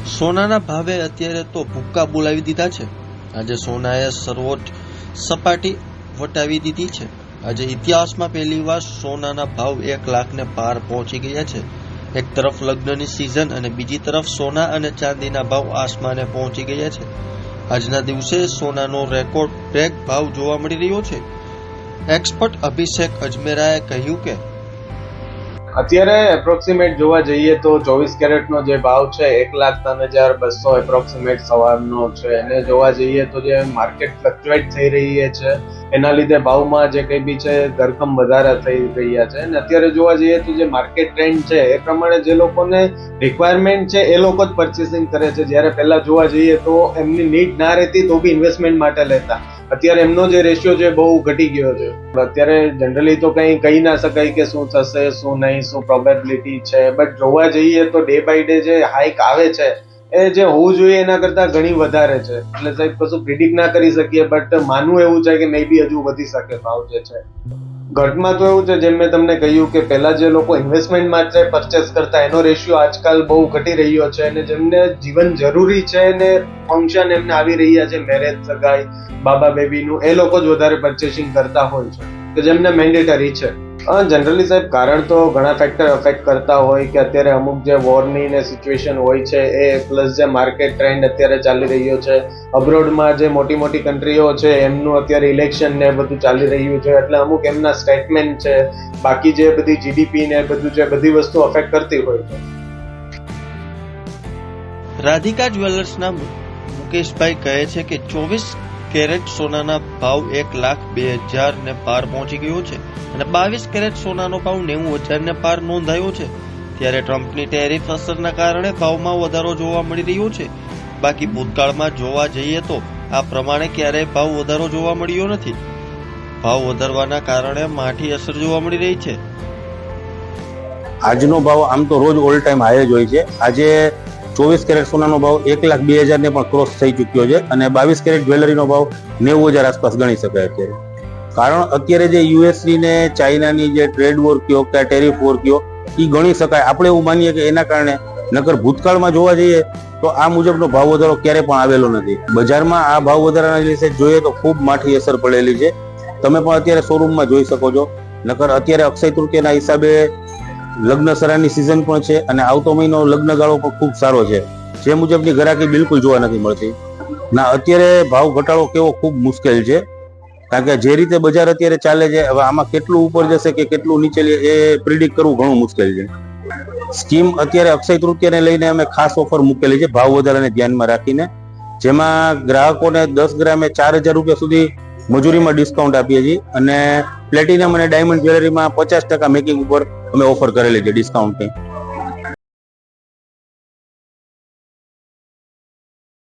સોનાના ભાવે અત્યારે તો ભૂક્કા બોલાવી દીધા છે। આજે સોનાએ સર્વોચ્ચ સપાટી વટાવી દીધી છે। આજે ઇતિહાસમાં પહેલીવાર સોનાના ભાવ 1 લાખને પાર પહોંચી ગયા છે। એક તરફ લગ્નની સિઝન અને બીજી તરફ સોના અને ચાંદીના ભાવ આસમાને પહોંચી ગયા છે। આજના દિવસે સોનાનો રેકોર્ડ બ્રેક ભાવ જોવા મળી રહ્યો છે। એક્સપર્ટ અભિષેક અજમેરાએ કહ્યું કે અત્યારે એપ્રોક્સિમેટ જોવા જઈએ તો 24 કેરેટનો જે ભાવ છે 1,03,200 એપ્રોક્સિમેટ સવારનો છે। એને જોવા જઈએ તો જે માર્કેટ ફ્લક્ચ્યુએટ થઈ રહી છે એના લીધે ભાવમાં જે કંઈ બી છે ધરખમ વધારા થઈ રહ્યા છે। અને અત્યારે જોવા જઈએ તો જે માર્કેટ ટ્રેન્ડ છે એ પ્રમાણે જે લોકોને રિક્વાયરમેન્ટ છે એ લોકો જ પરચેસિંગ કરે છે, જ્યારે પહેલા જોવા જઈએ તો એમની નીડ ના રહેતી તો બી ઇન્વેસ્ટમેન્ટ માટે લેતા। અત્યારે એમનો જે રેશિયો છે બહુ ઘટી ગયો છે। અત્યારે જનરલી તો કંઈ કહી ના શકાય કે શું થશે શું નહીં, શું પ્રોબેબિલિટી છે, બટ જોવા જઈએ તો ડે બાય ડે જે હાઇક આવે છે એ જે હોવું જોઈએ એના કરતા ઘણી વધારે છે। એટલે સાહેબ કશું પ્રિડિક્ટ ના કરી શકીએ, બટ માનવું એવું છે કે મે બી હજુ વધી શકે ભાવ જે છે। ઘટમાં તો એવું છે, જેમ મેં તમને કહ્યું કે પહેલા જે લોકો ઇન્વેસ્ટમેન્ટ માટે પરચેસ કરતા એનો રેશિયો આજકાલ બહુ ઘટી રહ્યો છે। અને જેમને જીવન જરૂરી છે ને ફંક્શન એમને આવી રહ્યા છે, મેરેજ, સગાઈ, બાબા બેબીનું, એ લોકો જ વધારે પરચેસિંગ કરતા હોય છે કે જેમને મેન્ડેટરી છે। જનરલી સાહેબ કારણ તો ઘણા ફેક્ટર અફેક્ટ કરતા હોય કે અત્યારે અમુક જે વોરની ને સિચ્યુએશન હોય છે એ, પ્લસ જે માર્કેટ ટ્રેન્ડ અત્યારે ચાલી રહ્યો છે, અબ્રોડમાં જે મોટી મોટી કન્ટ્રીઓ છે એમનું અત્યારે ઇલેક્શન ને બધું ચાલી રહ્યું છે, એટલે અમુક એમના સ્ટેટમેન્ટ છે, બાકી જે બધી જીડીપી ને બધું છે, બધી વસ્તુ અફેક્ટ કરતી હોય છે। રાધિકા જ્વેલર્સના મુકેશભાઈ કહે છે કે 24 કેરેટ સોનાના ભાવ 1,02,000 ને પાર પહોંચી ગયો છે અને 22 કેરેટ સોનાનો ભાવ 90,000 ને પાર નોંધાયો છે। ત્યારે ટ્રમ્પની ટેરિફ અસરના કારણે ભાવમાં વધારો જોવા મળી રહ્યો છે। બાકી ભૂતકાળમાં જોવા જઈએ તો આ પ્રમાણે ક્યારેય ભાવ વધારો જોવા મળ્યો નથી। ભાવ વધારવાના કારણે માઠી અસર જોવા મળી રહી છે। આજનો ભાવ આમ તો રોજ ઓલ ટાઈમ હાઈ જ હોય છે। આજે 24 કેરેટ સોનાનો ભાવ 1,02,000 ને પણ ક્રોસ થઈ ચૂક્યો છે અને 22 કેરેટ જ્વેલરીનો ભાવ 90,000 આસપાસ ગણી શકાય અત્યારે। કારણ અત્યારે જે યુએસની ને ચાઇનાની જે ટ્રેડ વોર કયો કે ટેરિફ વોર કયો એ ગણી શકાય। આપણે એવું માનીએ કે એના કારણે, નકર ભૂતકાળમાં જોવા જઈએ તો આ મુજબનો ભાવ વધારો ક્યારે પણ આવેલો નથી। બજારમાં આ ભાવ વધારાના લીધે જોઈએ તો ખૂબ માઠી અસર પડેલી છે। તમે પણ અત્યારે શોરૂમમાં જોઈ શકો છો। નકર અત્યારે અક્ષય તૃતીયાના હિસાબે લગ્ન સરાની સિઝન પણ છે અને આવતો મહિનો લગ્ન ગાળો પણ ખૂબ સારો છે, જે મુજબની ગ્રાહકી બિલકુલ જોવા નથી મળતી ના। અત્યારે ભાવ ઘટાડો કેવો ખૂબ મુશ્કેલ છે, કારણ કે જે રીતે બજાર અત્યારે ચાલે છે, હવે આમાં કેટલું ઉપર જશે કે કેટલું નીચે એ પ્રિડિક્ટ કરવું ઘણું મુશ્કેલ છે। સ્કીમ અત્યારે અક્ષય તૃતીયાને લઈને અમે ખાસ ઓફર મૂકેલી છે ભાવ વધારાને ધ્યાનમાં રાખીને, જેમાં ગ્રાહકોને 10 ગ્રામે 4,000 રૂપિયા સુધી મજૂરીમાં ડિસ્કાઉન્ટ આપીએ છીએ અને પ્લેટિનમ અને ડાયમંડ જ્વેલરીમાં 50% મેકિંગ ઉપર અમે ઓફર કરેલી છે ડિસ્કાઉન્ટની।